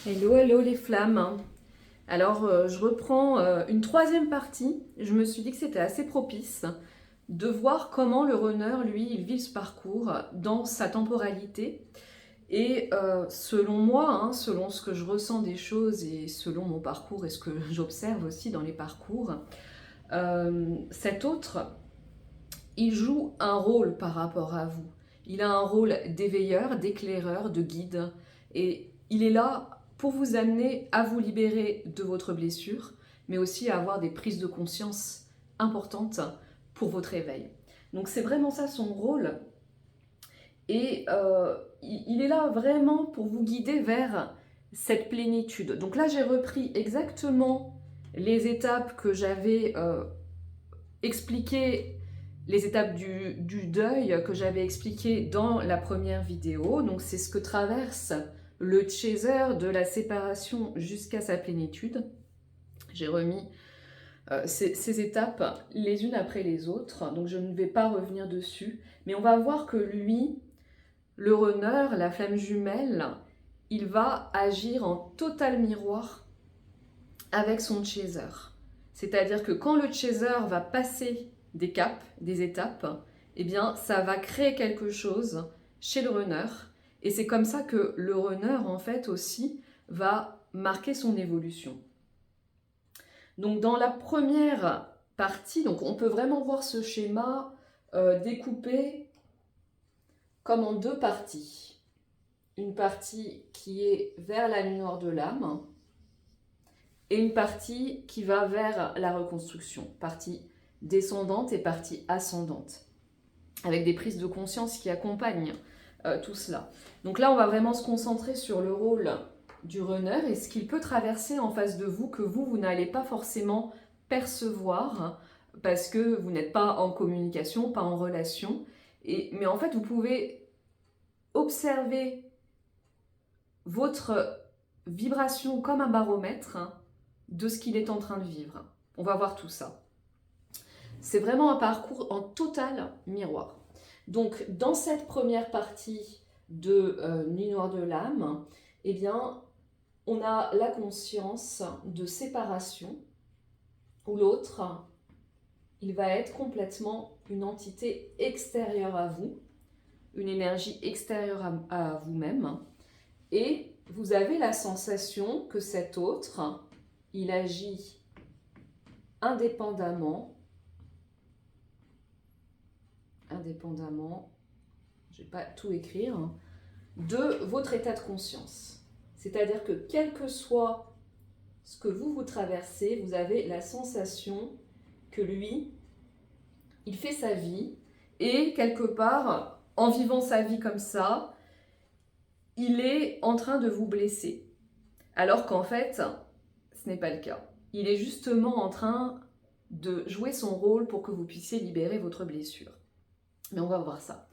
Hello, hello les flammes. Alors, je reprends une troisième partie. Je me suis dit que c'était assez propice de voir comment le runner, lui, il vit ce parcours dans sa temporalité. Et selon moi, selon ce que je ressens des choses et selon mon parcours et ce que j'observe aussi dans les parcours, cet autre, il joue un rôle par rapport à vous. Il a un rôle d'éveilleur, d'éclaireur, de guide. Et il est là pour vous amener à vous libérer de votre blessure, mais aussi à avoir des prises de conscience importantes pour votre éveil. Donc c'est vraiment ça son rôle. Et il est là vraiment pour vous guider vers cette plénitude. Donc là j'ai repris exactement les étapes que j'avais expliquées, les étapes du deuil que j'avais expliquées dans la première vidéo. Donc c'est ce que traverse le chaser de la séparation jusqu'à sa plénitude. J'ai remis ces étapes les unes après les autres, donc je ne vais pas revenir dessus, mais on va voir que lui, le runner, la flamme jumelle, il va agir en total miroir avec son chaser. C'est-à-dire que quand le chaser va passer des caps, des étapes, eh bien ça va créer quelque chose chez le runner. Et c'est comme ça que le runner, en fait, aussi, va marquer son évolution. Donc dans la première partie, donc on peut vraiment voir ce schéma découpé comme en deux parties. Une partie qui est vers la lumière de l'âme, et une partie qui va vers la reconstruction, partie descendante et partie ascendante, avec des prises de conscience qui accompagnent tout cela. Donc là, on va vraiment se concentrer sur le rôle du runner et ce qu'il peut traverser en face de vous, que vous n'allez pas forcément percevoir parce que vous n'êtes pas en communication, pas en relation. Mais en fait, vous pouvez observer votre vibration comme un baromètre de ce qu'il est en train de vivre. On va voir tout ça. C'est vraiment un parcours en total miroir. Donc, dans cette première partie de Nuit noire de l'âme, eh bien, on a la conscience de séparation, où l'autre, il va être complètement une entité extérieure à vous, une énergie extérieure à vous-même, et vous avez la sensation que cet autre, il agit indépendamment, je ne vais pas tout écrire, de votre état de conscience. C'est-à-dire que quel que soit ce que vous traversez, vous avez la sensation que lui, il fait sa vie et quelque part, en vivant sa vie comme ça, il est en train de vous blesser. Alors qu'en fait, ce n'est pas le cas. Il est justement en train de jouer son rôle pour que vous puissiez libérer votre blessure. Mais on va voir ça.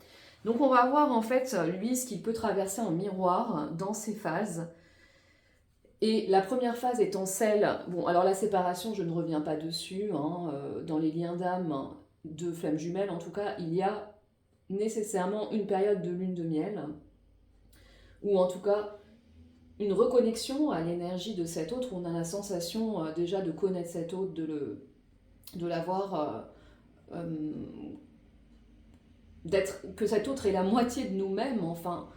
Donc on va voir en fait, lui, ce qu'il peut traverser en miroir dans ses phases. Et la première phase étant celle, bon alors la séparation, je ne reviens pas dessus, dans les liens d'âme de flammes jumelles en tout cas, il y a nécessairement une période de lune de miel, ou en tout cas une reconnexion à l'énergie de cet autre, où on a la sensation déjà de connaître cet autre, de l'avoir, que cet autre est la moitié de nous-mêmes, enfin,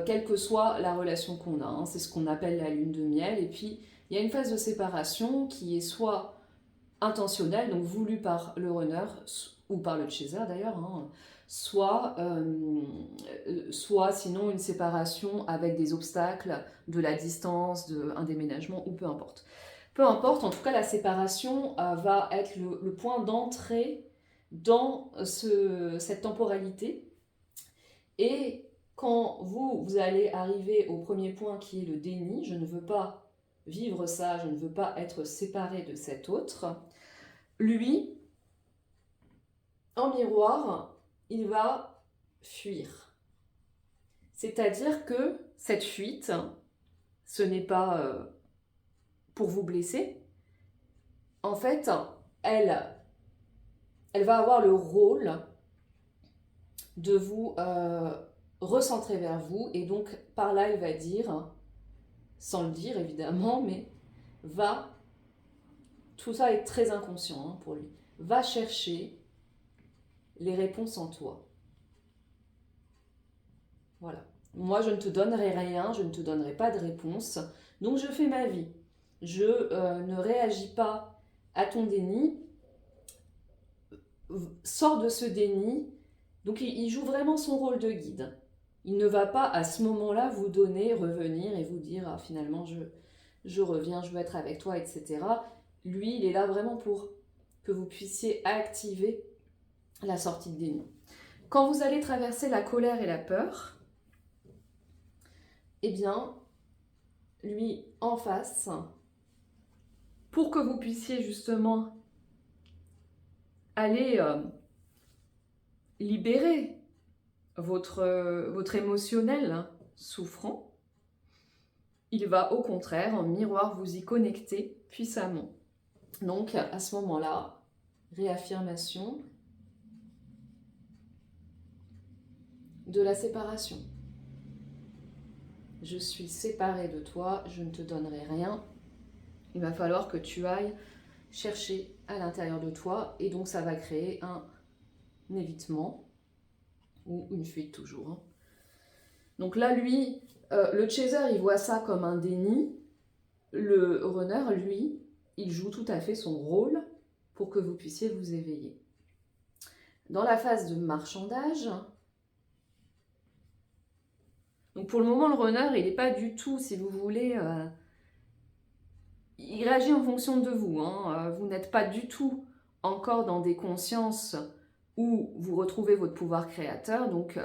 quelle que soit la relation qu'on a. C'est ce qu'on appelle la lune de miel. Et puis, il y a une phase de séparation qui est soit intentionnelle, donc voulue par le runner, ou par le chaser d'ailleurs, soit sinon une séparation avec des obstacles, de la distance, un déménagement, ou peu importe. Peu importe, en tout cas, la séparation va être le point d'entrée dans cette temporalité. Et quand vous allez arriver au premier point qui est le déni, je ne veux pas vivre ça, je ne veux pas être séparé de cet autre, lui, en miroir, il va fuir. C'est-à-dire que cette fuite, ce n'est pas pour vous blesser. En fait, elle va avoir le rôle de vous recentrer vers vous, et donc par là, il va dire sans le dire évidemment, mais va, tout ça est très inconscient hein, pour lui, va chercher les réponses en toi. Voilà. Moi, je ne te donnerai rien, je ne te donnerai pas de réponse, donc je fais ma vie. Je ne réagis pas à ton déni, sors de ce déni. Donc il joue vraiment son rôle de guide. Il ne va pas à ce moment-là vous donner, revenir et vous dire ah, finalement je reviens, je veux être avec toi, etc. Lui, il est là vraiment pour que vous puissiez activer la sortie de déni. Quand vous allez traverser la colère et la peur, eh bien, lui en face, pour que vous puissiez justement aller libérer votre émotionnel souffrant, il va au contraire en miroir vous y connecter puissamment. Donc à ce moment-là, réaffirmation de la séparation. Je suis séparée de toi, je ne te donnerai rien. Il va falloir que tu ailles chercher à l'intérieur de toi et donc ça va créer un évitement ou une fuite toujours. Hein. Donc là, lui, le chaser, il voit ça comme un déni. Le runner, lui, il joue tout à fait son rôle pour que vous puissiez vous éveiller. Dans la phase de marchandage, donc pour le moment, le runner, il n'est pas du tout, si vous voulez, il réagit en fonction de vous. Hein. Vous n'êtes pas du tout encore dans des consciences où vous retrouvez votre pouvoir créateur, donc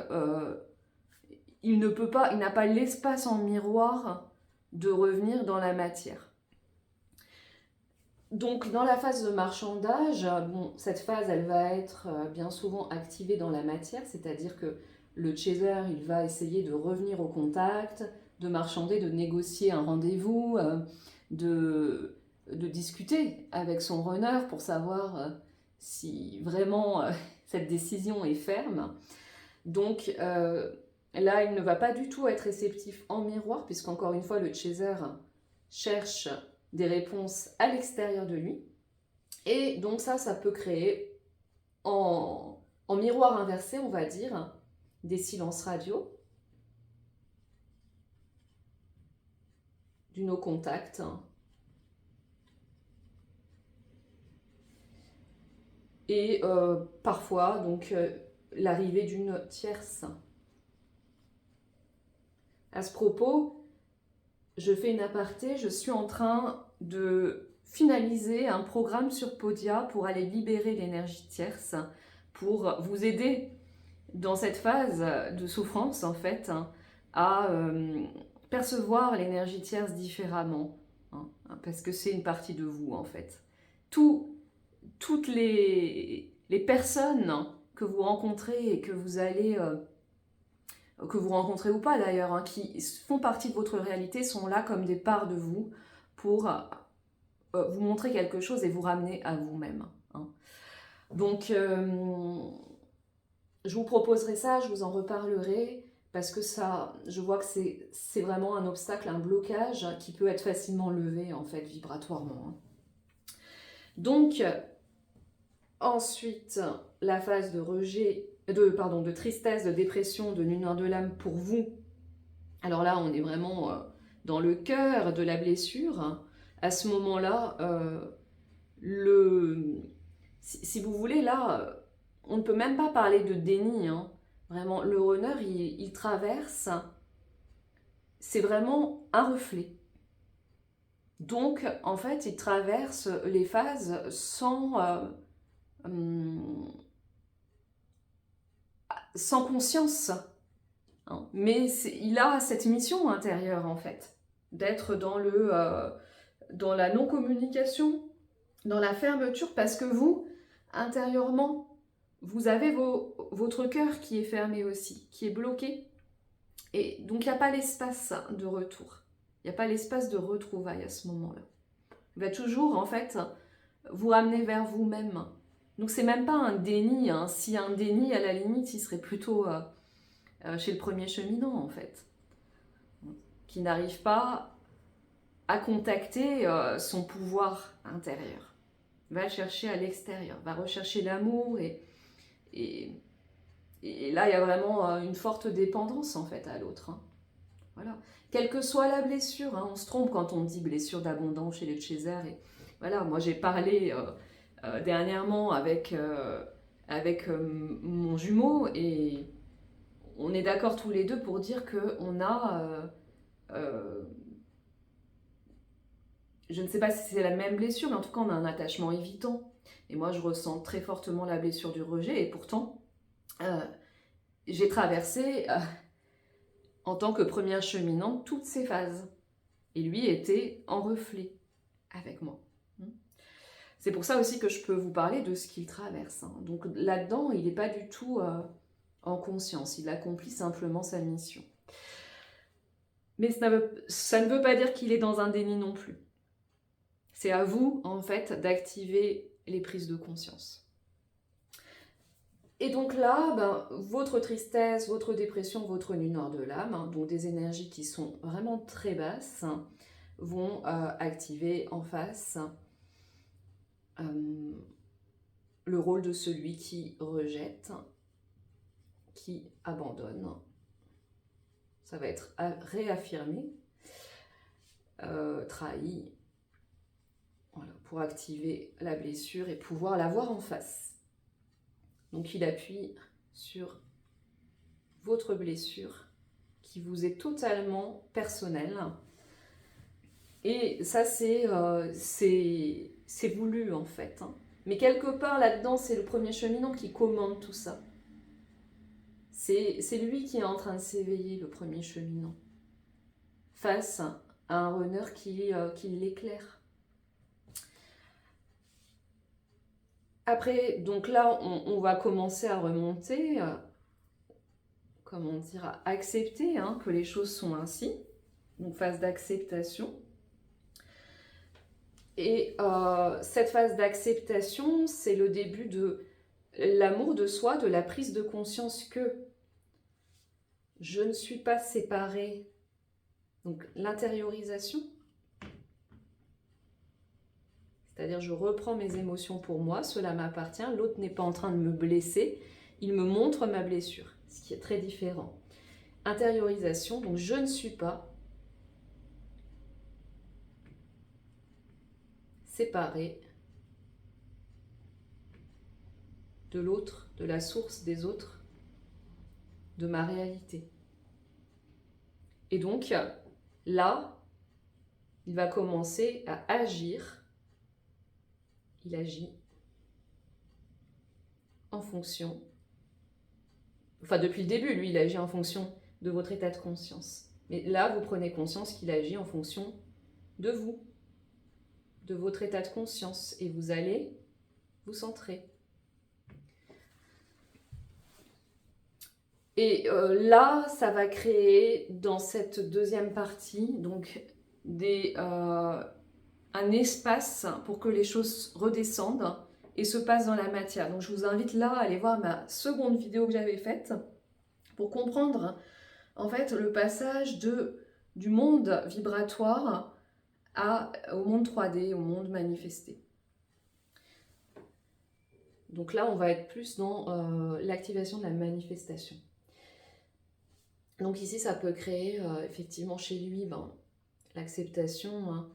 il n'a pas l'espace en miroir de revenir dans la matière. Donc dans la phase de marchandage, bon, cette phase elle va être bien souvent activée dans la matière, c'est-à-dire que le chaser il va essayer de revenir au contact, de marchander, de négocier un rendez-vous, de discuter avec son runner pour savoir si vraiment cette décision est ferme. Donc là il ne va pas du tout être réceptif en miroir, puisqu'encore une fois le chaser cherche des réponses à l'extérieur de lui. Et donc ça peut créer en miroir inversé, on va dire, des silences radio, du no contact, et parfois donc l'arrivée d'une tierce. À ce propos, je fais une aparté, je suis en train de finaliser un programme sur Podia pour aller libérer l'énergie tierce, pour vous aider dans cette phase de souffrance en fait, à percevoir l'énergie tierce différemment, hein, parce que c'est une partie de vous en fait. Toutes les personnes que vous rencontrez et que vous allez... que vous rencontrez ou pas d'ailleurs, hein, qui font partie de votre réalité, sont là comme des parts de vous pour vous montrer quelque chose et vous ramener à vous-même. Hein. Donc, je vous proposerai ça, je vous en reparlerai, parce que ça, je vois que c'est vraiment un obstacle, un blocage qui peut être facilement levé, en fait, vibratoirement. Hein. Donc, ensuite, la phase de rejet, de tristesse, de dépression, de nuit noire de l'âme pour vous. Alors là, on est vraiment dans le cœur de la blessure. À ce moment-là, si vous voulez, là, on ne peut même pas parler de déni. Hein. Vraiment, le runner, il traverse, c'est vraiment un reflet. Donc, en fait, il traverse les phases sans conscience. Hein. Mais il a cette mission intérieure, en fait, d'être dans la non-communication, dans la fermeture, parce que vous, intérieurement, vous avez votre cœur qui est fermé aussi, qui est bloqué. Et donc, il n'y a pas l'espace de retour. Il n'y a pas l'espace de retrouvailles à ce moment-là. Il va toujours, en fait, vous ramener vers vous-même. Donc, c'est même pas un déni. Hein. S'il y a un déni, à la limite, il serait plutôt chez le premier cheminant, en fait, qui n'arrive pas à contacter son pouvoir intérieur, va le chercher à l'extérieur, va rechercher l'amour et là, il y a vraiment une forte dépendance en fait à l'autre. Hein. Voilà. Quelle que soit la blessure, hein, on se trompe quand on dit blessure d'abondance chez les chasers. Et voilà, moi j'ai parlé dernièrement avec mon jumeau et on est d'accord tous les deux pour dire qu'on a, je ne sais pas si c'est la même blessure, mais en tout cas on a un attachement évitant. Et moi je ressens très fortement la blessure du rejet et pourtant j'ai traversé en tant que première cheminante toutes ces phases. Et lui était en reflet avec moi. C'est pour ça aussi que je peux vous parler de ce qu'il traverse. Hein. Donc là-dedans, il n'est pas du tout en conscience. Il accomplit simplement sa mission. Mais ça ne veut pas dire qu'il est dans un déni non plus. C'est à vous, en fait, d'activer les prises de conscience. Et donc là, ben, votre tristesse, votre dépression, votre nuit noire de l'âme, hein, donc des énergies qui sont vraiment très basses, hein, vont activer en face le rôle de celui qui rejette, qui abandonne. Ça va être réaffirmé, trahi, voilà, pour activer la blessure et pouvoir la voir en face. Donc il appuie sur votre blessure qui vous est totalement personnelle. Et ça, c'est voulu en fait. Hein. Mais quelque part là-dedans, c'est le premier cheminant qui commande tout ça. C'est lui qui est en train de s'éveiller, le premier cheminant, face à un runner qui l'éclaire. Après, donc là, on va commencer à remonter, comment dire, à accepter hein, que les choses sont ainsi. Donc phase d'acceptation. Et cette phase d'acceptation, c'est le début de l'amour de soi, de la prise de conscience que je ne suis pas séparée. Donc l'intériorisation, c'est-à-dire je reprends mes émotions pour moi, cela m'appartient, l'autre n'est pas en train de me blesser, il me montre ma blessure, ce qui est très différent. Intériorisation, donc je ne suis pas séparée de l'autre, de la source des autres, de ma réalité. Et donc, là, il va commencer à agir. Il agit en fonction, enfin depuis le début, lui, il agit en fonction de votre état de conscience. Mais là, vous prenez conscience qu'il agit en fonction de vous, de votre état de conscience, et vous allez vous centrer. Et là, ça va créer dans cette deuxième partie donc un espace pour que les choses redescendent et se passent dans la matière. Donc je vous invite là à aller voir ma seconde vidéo que j'avais faite pour comprendre en fait le passage du monde vibratoire au monde 3D, au monde manifesté. Donc là, on va être plus dans l'activation de la manifestation. Donc ici, ça peut créer effectivement chez lui l'acceptation. Hein,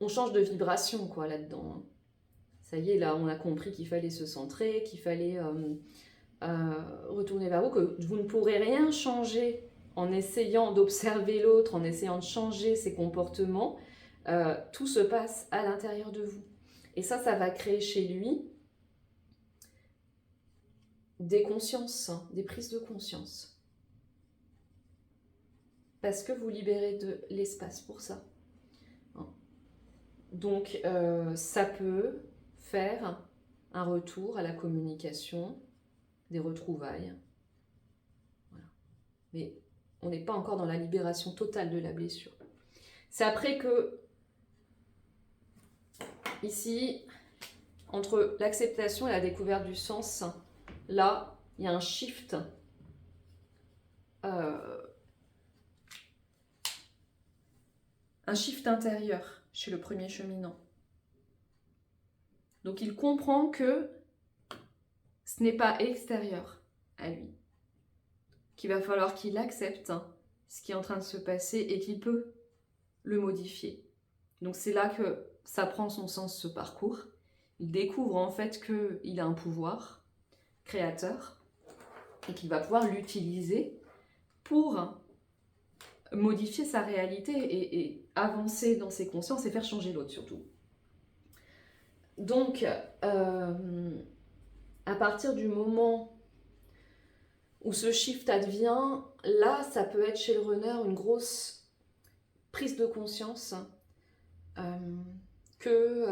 on change de vibration quoi là-dedans. Hein. Ça y est, là, on a compris qu'il fallait se centrer, qu'il fallait retourner vers vous, que vous ne pourrez rien changer en essayant d'observer l'autre, en essayant de changer ses comportements. Tout se passe à l'intérieur de vous. Et ça va créer chez lui des consciences, hein, des prises de conscience. Parce que vous libérez de l'espace pour ça. Donc, ça peut faire un retour à la communication, des retrouvailles. Voilà. Mais on n'est pas encore dans la libération totale de la blessure. C'est après que, ici, entre l'acceptation et la découverte du sens, là, il y a un shift un shift intérieur chez le premier cheminant. Donc il comprend que ce n'est pas extérieur à lui, qu'il va falloir qu'il accepte ce qui est en train de se passer et qu'il peut le modifier. Donc c'est là que ça prend son sens, ce parcours. Il découvre en fait qu'il a un pouvoir créateur et qu'il va pouvoir l'utiliser pour modifier sa réalité et avancer dans ses consciences et faire changer l'autre surtout. Donc, à partir du moment où ce shift advient, là, ça peut être chez le runner une grosse prise de conscience que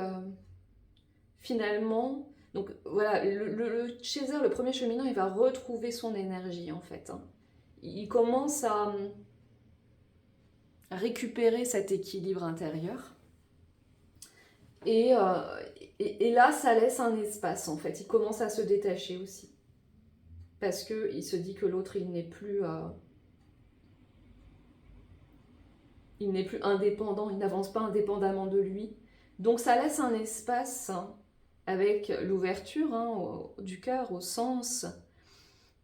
finalement, donc voilà, le chaser, le premier cheminant, il va retrouver son énergie en fait. Il commence à récupérer cet équilibre intérieur. Et là, ça laisse un espace, en fait. Il commence à se détacher aussi. Parce qu'il se dit que l'autre, il n'est plus indépendant, il n'avance pas indépendamment de lui. Donc, ça laisse un espace avec l'ouverture du cœur, au sens,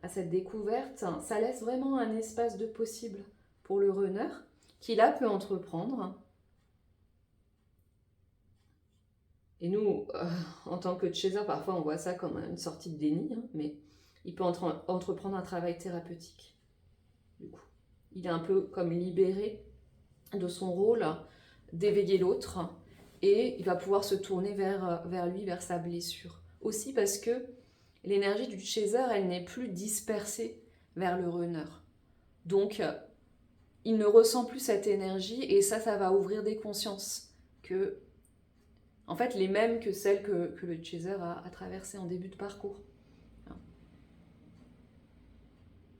à cette découverte. Ça laisse vraiment un espace de possible pour le runner, qui là peut entreprendre. Et nous, en tant que chaser, parfois on voit ça comme une sortie de déni, mais il peut entreprendre un travail thérapeutique. Du coup, il est un peu comme libéré de son rôle d'éveiller l'autre et il va pouvoir se tourner vers lui, vers sa blessure. Aussi parce que l'énergie du chaser, elle n'est plus dispersée vers le runner. Donc, il ne ressent plus cette énergie et ça va ouvrir des consciences que... En fait, les mêmes que celles que le chaser a traversées en début de parcours.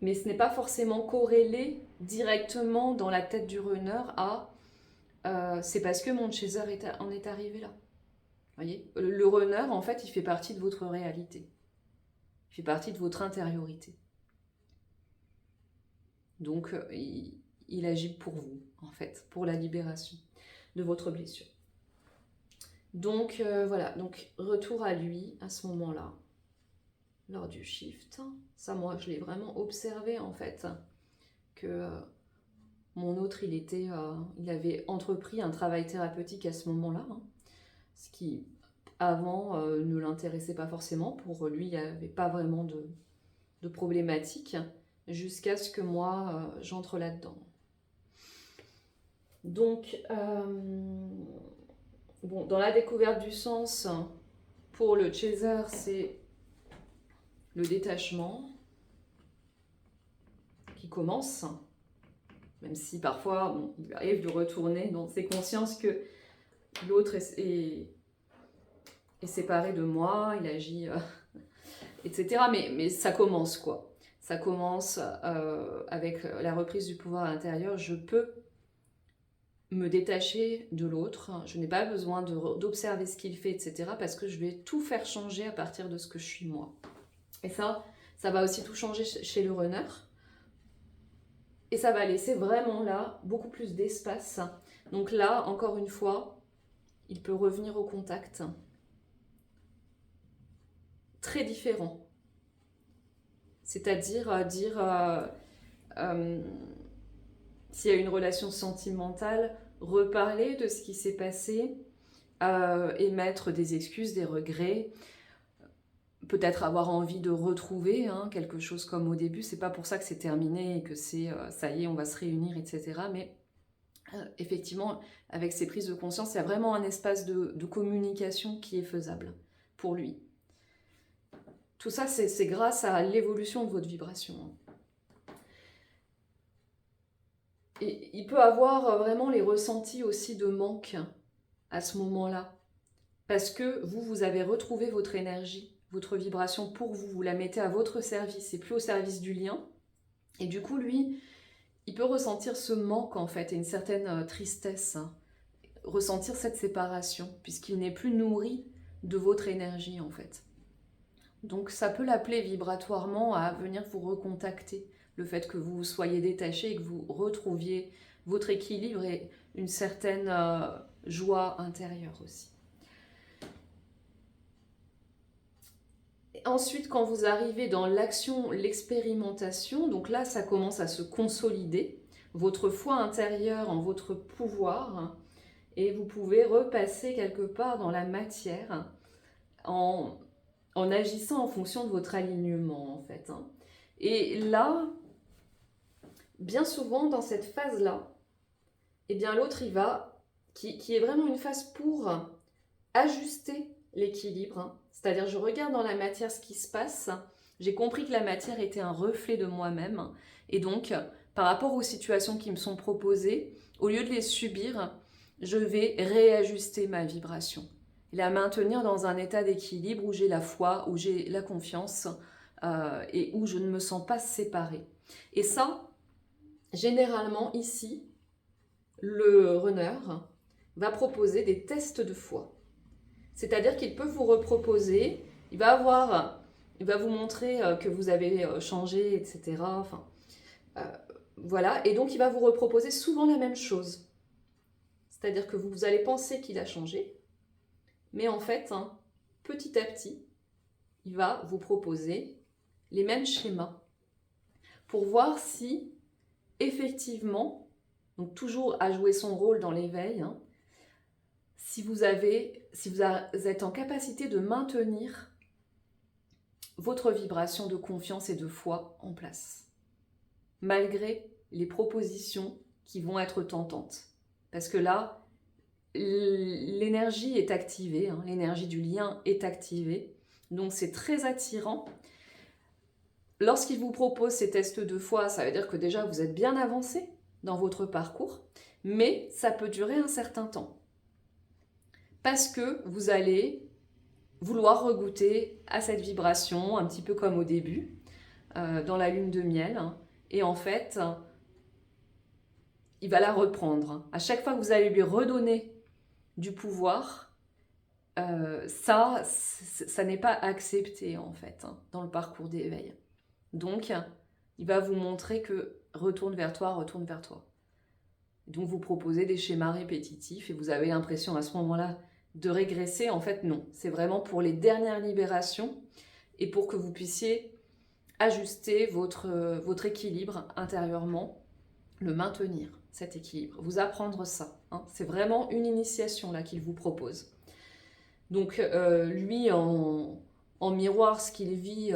Mais ce n'est pas forcément corrélé directement dans la tête du runner à c'est parce que mon chaser en est arrivé là. Vous voyez ? Le runner, en fait, il fait partie de votre réalité. Il fait partie de votre intériorité. Donc, il agit pour vous, en fait, pour la libération de votre blessure. Donc voilà, donc retour à lui à ce moment-là, lors du shift. Ça, moi, je l'ai vraiment observé en fait, que mon autre, il avait entrepris un travail thérapeutique à ce moment-là, ce qui avant ne l'intéressait pas forcément. Pour lui, il n'y avait pas vraiment de problématique, jusqu'à ce que moi, j'entre là-dedans. Donc... Bon, dans la découverte du sens, pour le chaser, c'est le détachement qui commence, même si parfois il arrive de retourner dans ses consciences que l'autre est séparé de moi, il agit, etc. Mais ça commence quoi. Ça commence avec la reprise du pouvoir intérieur. Je peux me détacher de l'autre, je n'ai pas besoin d'observer ce qu'il fait, etc. parce que je vais tout faire changer à partir de ce que je suis moi. Et ça va aussi tout changer chez le runner. Et ça va laisser vraiment là beaucoup plus d'espace. Donc là, encore une fois, il peut revenir au contact. Très différent. C'est-à-dire s'il y a une relation sentimentale, reparler de ce qui s'est passé, émettre des excuses, des regrets, peut-être avoir envie de retrouver quelque chose comme au début. C'est pas pour ça que c'est terminé et que c'est ça y est, on va se réunir, etc. Mais effectivement, avec ces prises de conscience, il y a vraiment un espace de communication qui est faisable pour lui. Tout ça, c'est grâce à l'évolution de votre vibration. Et il peut avoir vraiment les ressentis aussi de manque à ce moment-là. Parce que vous avez retrouvé votre énergie, votre vibration pour vous. Vous la mettez à votre service et plus au service du lien. Et du coup, lui, il peut ressentir ce manque en fait et une certaine tristesse. Ressentir cette séparation puisqu'il n'est plus nourri de votre énergie en fait. Donc ça peut l'appeler vibratoirement à venir vous recontacter. Le fait que vous soyez détaché et que vous retrouviez votre équilibre et une certaine joie intérieure aussi. Ensuite, quand vous arrivez dans l'action, l'expérimentation, donc là, ça commence à se consolider, votre foi intérieure en votre pouvoir, et vous pouvez repasser quelque part dans la matière en agissant en fonction de votre alignement, en fait. Et là, bien souvent, dans cette phase-là, eh bien l'autre, il va, qui est vraiment une phase pour ajuster l'équilibre, c'est-à-dire je regarde dans la matière ce qui se passe, j'ai compris que la matière était un reflet de moi-même, et donc par rapport aux situations qui me sont proposées, au lieu de les subir, je vais réajuster ma vibration, la maintenir dans un état d'équilibre où j'ai la foi, où j'ai la confiance, et où je ne me sens pas séparée. Et ça, généralement ici, le runner va proposer des tests de foi. C'est-à-dire qu'il peut vous reproposer, il va vous montrer que vous avez changé, etc. Enfin, voilà, et donc il va vous reproposer souvent la même chose. C'est-à-dire que vous allez penser qu'il a changé, mais en fait, petit à petit, il va vous proposer les mêmes schémas pour voir si, effectivement, donc toujours à jouer son rôle dans l'éveil, si vous êtes en capacité de maintenir votre vibration de confiance et de foi en place, malgré les propositions qui vont être tentantes. Parce que là, l'énergie est activée, l'énergie du lien est activée, donc c'est très attirant. Lorsqu'il vous propose ces tests de foi, ça veut dire que déjà vous êtes bien avancé dans votre parcours, mais ça peut durer un certain temps. Parce que vous allez vouloir regoûter à cette vibration, un petit peu comme au début, dans la lune de miel. Et en fait, il va la reprendre. À chaque fois que vous allez lui redonner du pouvoir, ça n'est pas accepté en fait, dans le parcours d'éveil. Donc, il va vous montrer que retourne vers toi, retourne vers toi. Donc, vous proposez des schémas répétitifs et vous avez l'impression à ce moment-là de régresser. En fait, non. C'est vraiment pour les dernières libérations et pour que vous puissiez ajuster votre équilibre intérieurement, le maintenir, cet équilibre. Vous apprendre ça. C'est vraiment une initiation là qu'il vous propose. Donc, lui, en miroir, ce qu'il vit...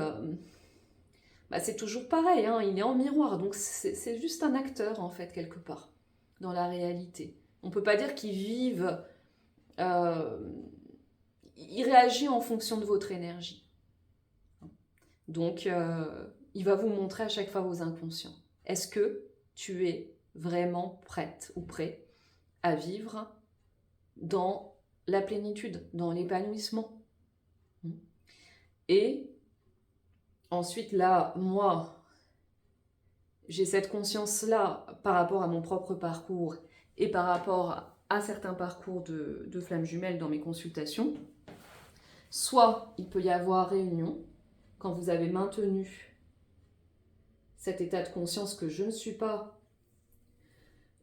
c'est toujours pareil, il est en miroir, donc c'est juste un acteur en fait quelque part dans la réalité. On ne peut pas dire qu'il vive, il réagit en fonction de votre énergie. Donc il va vous montrer à chaque fois vos inconscients. Est-ce que tu es vraiment prête ou prêt à vivre dans la plénitude, dans l'épanouissement? Et ensuite, là, moi, j'ai cette conscience-là par rapport à mon propre parcours et par rapport à certains parcours de flammes jumelles dans mes consultations. Soit il peut y avoir réunion quand vous avez maintenu cet état de conscience que je ne suis pas,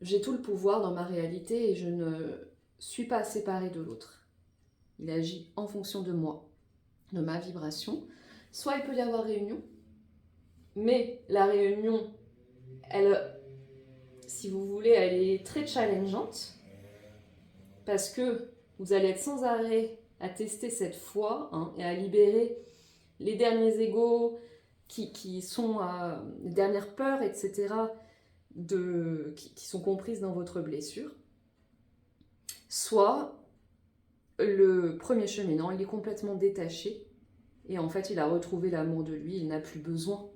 j'ai tout le pouvoir dans ma réalité et je ne suis pas séparée de l'autre. Il agit en fonction de moi, de ma vibration. Soit il peut y avoir réunion, mais la réunion, elle, si vous voulez, elle est très challengeante parce que vous allez être sans arrêt à tester cette foi et à libérer les derniers égos qui sont les dernières peurs, etc., qui sont comprises dans votre blessure. Soit le premier cheminant, il est complètement détaché et en fait il a retrouvé l'amour de lui, il n'a plus besoin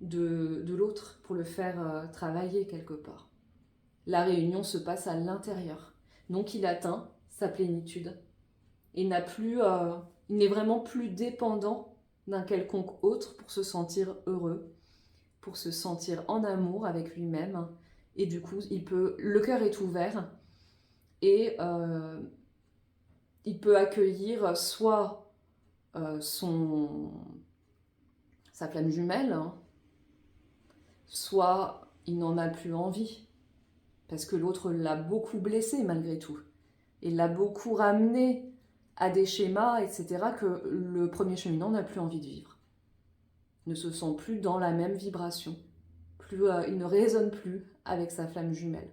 de l'autre pour le faire travailler quelque part. La réunion se passe à l'intérieur, donc il atteint sa plénitude. Il n'est vraiment plus dépendant d'un quelconque autre pour se sentir heureux, pour se sentir en amour avec lui-même. Et du coup, le cœur est ouvert et il peut accueillir soit sa flamme jumelle, soit il n'en a plus envie. parce que l'autre l'a beaucoup blessé malgré tout, et l'a beaucoup ramené à des schémas, etc., que le premier cheminant n'a plus envie de vivre. Ne se sent plus dans la même vibration. Il ne résonne plus avec sa flamme jumelle.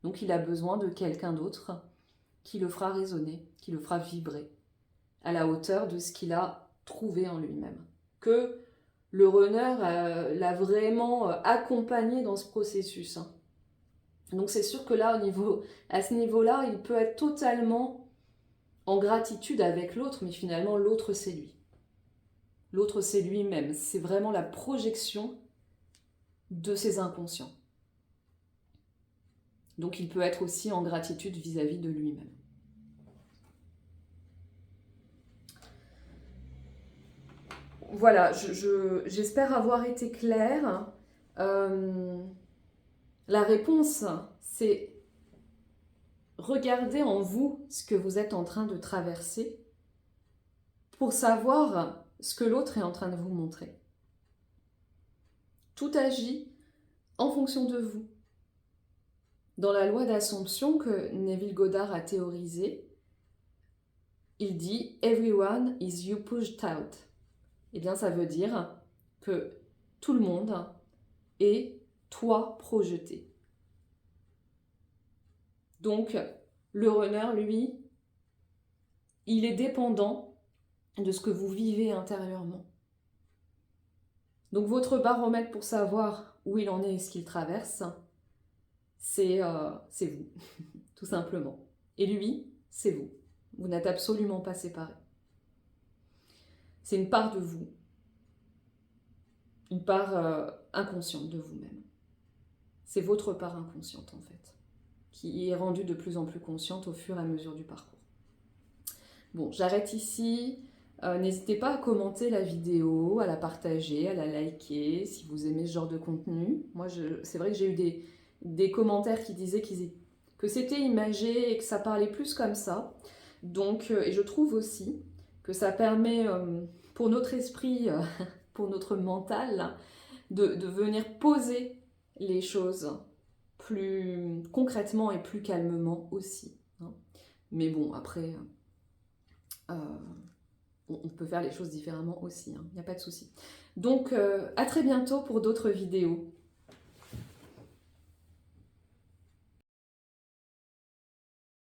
Donc il a besoin de quelqu'un d'autre qui le fera résonner, qui le fera vibrer, à la hauteur de ce qu'il a trouvé en lui-même. Que le runner l'a vraiment accompagné dans ce processus. Donc c'est sûr que là, à ce niveau-là, il peut être totalement en gratitude avec l'autre, mais finalement l'autre c'est lui. L'autre c'est lui-même. C'est vraiment la projection de ses inconscients. Donc il peut être aussi en gratitude vis-à-vis de lui-même. Voilà, j'espère avoir été claire. La réponse, c'est regarder en vous ce que vous êtes en train de traverser pour savoir ce que l'autre est en train de vous montrer. Tout agit en fonction de vous. Dans la loi d'Assomption que Neville Goddard a théorisée, il dit « Everyone is you pushed out ». Eh bien, ça veut dire que tout le monde est toi projeté. Donc, le runner, lui, il est dépendant de ce que vous vivez intérieurement. Donc, votre baromètre pour savoir où il en est et ce qu'il traverse, c'est vous, tout simplement. Et lui, c'est vous. Vous n'êtes absolument pas séparés. C'est une part de vous. Une part inconsciente de vous-même. C'est votre part inconsciente, en fait, qui est rendue de plus en plus consciente au fur et à mesure du parcours. Bon, j'arrête ici. N'hésitez pas à commenter la vidéo, à la partager, à la liker si vous aimez ce genre de contenu. Moi, c'est vrai que j'ai eu des commentaires qui disaient que c'était imagé et que ça parlait plus comme ça. Donc, et je trouve aussi que ça permet pour notre esprit, pour notre mental, de venir poser les choses plus concrètement et plus calmement aussi. Hein. Mais bon, après, on peut faire les choses différemment aussi, il n'y a pas de souci. Donc, à très bientôt pour d'autres vidéos.